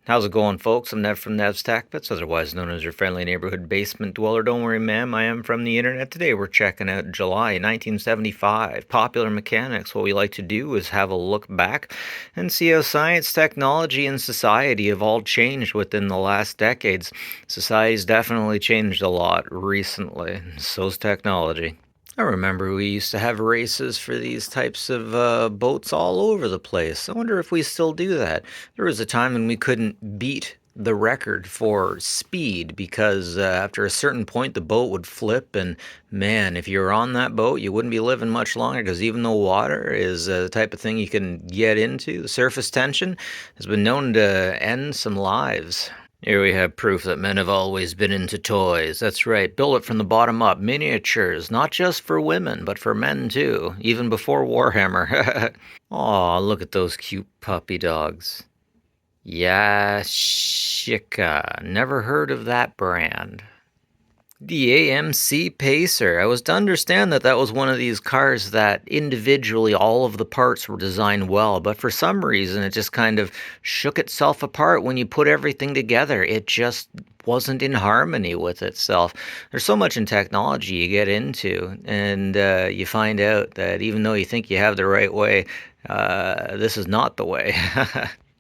How's it going, folks? I'm Nev from Nev's Tech Bits, otherwise known as your friendly neighborhood basement dweller. Don't worry, ma'am, I am from the internet. Today we're checking out July 1975. Popular mechanics. What we like to do is have a look back and see how science, technology, and society have all changed within the last decades. Society's definitely changed a lot recently. So's technology. I remember we used to have races for these types of boats all over the place. I wonder if we still do that. There was a time when we couldn't beat the record for speed because after a certain point the boat would flip, and man, if you were on that boat you wouldn't be living much longer, because even though water is the type of thing you can get into, the surface tension has been known to end some lives. Here we have proof that men have always been into toys. That's right, build it from the bottom up. Miniatures, not just for women, but for men too, even before Warhammer. Aw, look at those cute puppy dogs. Yashika. Never heard of that brand. The AMC Pacer. I was to understand that that was one of these cars that individually all of the parts were designed well, but for some reason it just kind of shook itself apart when you put everything together. It just wasn't in harmony with itself. There's so much in technology you get into, and you find out that even though you think you have the right way, this is not the way.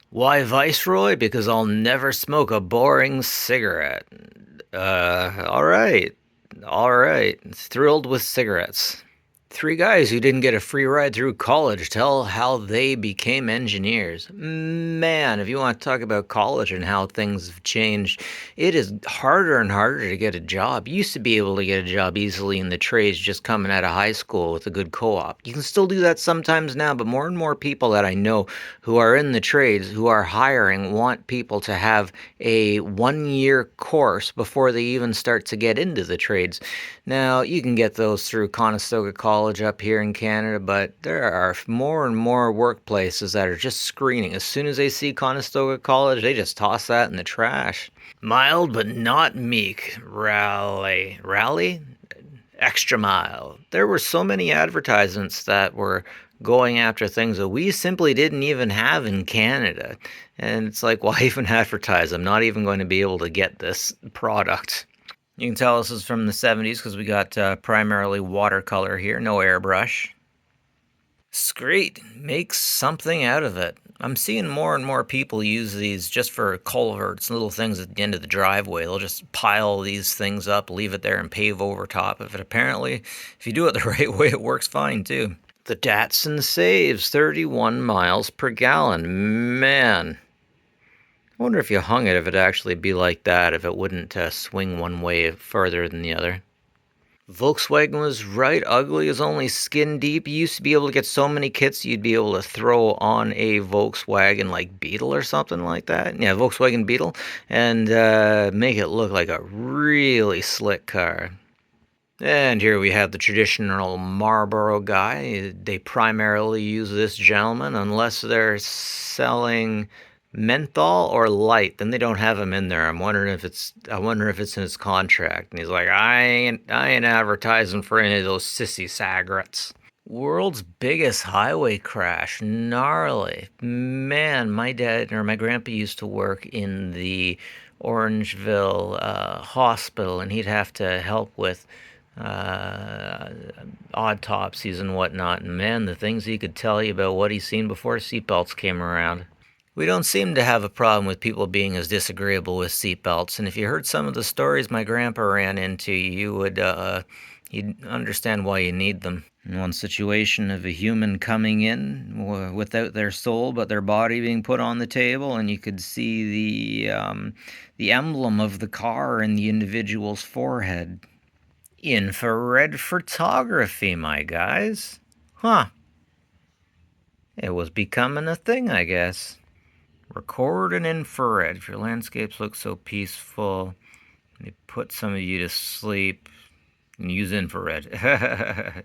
Why Viceroy? Because I'll never smoke a boring cigarette. All right. All right. Thrilled with cigarettes. Three guys who didn't get a free ride through college tell how they became engineers. Man, if you want to talk about college and how things have changed, it is harder and harder to get a job. You used to be able to get a job easily in the trades just coming out of high school with a good co-op. You can still do that sometimes now, but more and more people that I know who are in the trades, who are hiring, want people to have a 1 year course before they even start to get into the trades. Now, you can get those through Conestoga College up here in Canada, but there are more and more workplaces that are just screening. As soon as they see Conestoga College, they just toss that in the trash. Mild but not meek. Rally. Rally? Extra mile. There were so many advertisements that were going after things that we simply didn't even have in Canada. And it's like, why even advertise? I'm not even going to be able to get this product. You can tell this is from the 70s because we got primarily watercolor here, no airbrush. Screet, make something out of it. I'm seeing more and more people use these just for culverts, little things at the end of the driveway. They'll just pile these things up, leave it there, and pave over top of it. Apparently, if you do it the right way, it works fine too. The Datsun saves 31 miles per gallon. Man, I wonder if you hung it, if it'd actually be like that, if it wouldn't swing one way further than the other. Volkswagen was right. Ugly is only skin deep. You used to be able to get so many kits you'd be able to throw on a Volkswagen like Beetle or something like that. Yeah, Volkswagen Beetle, and make it look like a really slick car. And here we have the traditional Marlboro guy. They primarily use this gentleman unless they're selling menthol or light. Then they don't have him in there. I wonder if it's in his contract. And he's like, I ain't advertising for any of those sissy cigarettes. World's biggest highway crash. Gnarly. Man, my dad or my grandpa used to work in the Orangeville hospital, and he'd have to help with uh, autopsies and whatnot. And man, the things he could tell you about what he's seen before seatbelts came around. We don't seem to have a problem with people being as disagreeable with seatbelts, and if you heard some of the stories my grandpa ran into, you'd understand why you need them. In one situation of a human coming in without their soul but their body being put on the table, and you could see the emblem of the car in the individual's forehead. Infrared photography, my guys. Huh. It was becoming a thing, I guess. Record in infrared. If your landscapes look so peaceful, they put some of you to sleep, and use infrared.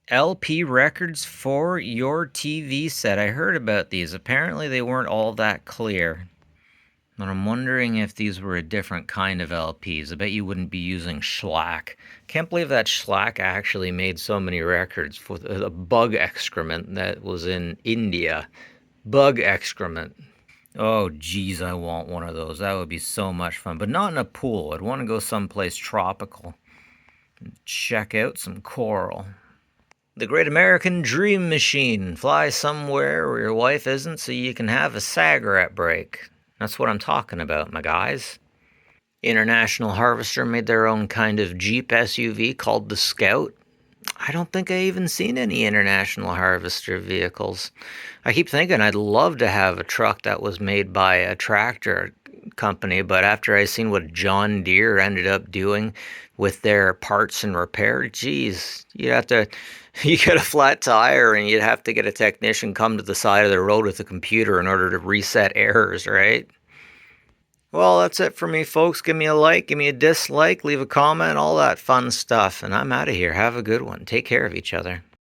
LP records for your TV set. I heard about these. Apparently they weren't all that clear. But I'm wondering if these were a different kind of LPs. I bet you wouldn't be using shellac. Can't believe that shellac actually made so many records for a bug excrement that was in India. Bug excrement. Oh, geez, I want one of those. That would be so much fun, but not in a pool. I'd want to go someplace tropical. Check out some coral. The Great American Dream Machine. Fly somewhere where your wife isn't so you can have a cigarette break. That's what I'm talking about, my guys. International Harvester made their own kind of Jeep SUV called the Scout. I don't think I even seen any International Harvester vehicles. I keep thinking I'd love to have a truck that was made by a tractor company, but after I seen what John Deere ended up doing with their parts and repair, geez, you'd have to you get a flat tire and you'd have to get a technician come to the side of the road with a computer in order to reset errors, right? Well, that's it for me, folks. Give me a like, give me a dislike, leave a comment, all that fun stuff. And I'm out of here. Have a good one. Take care of each other.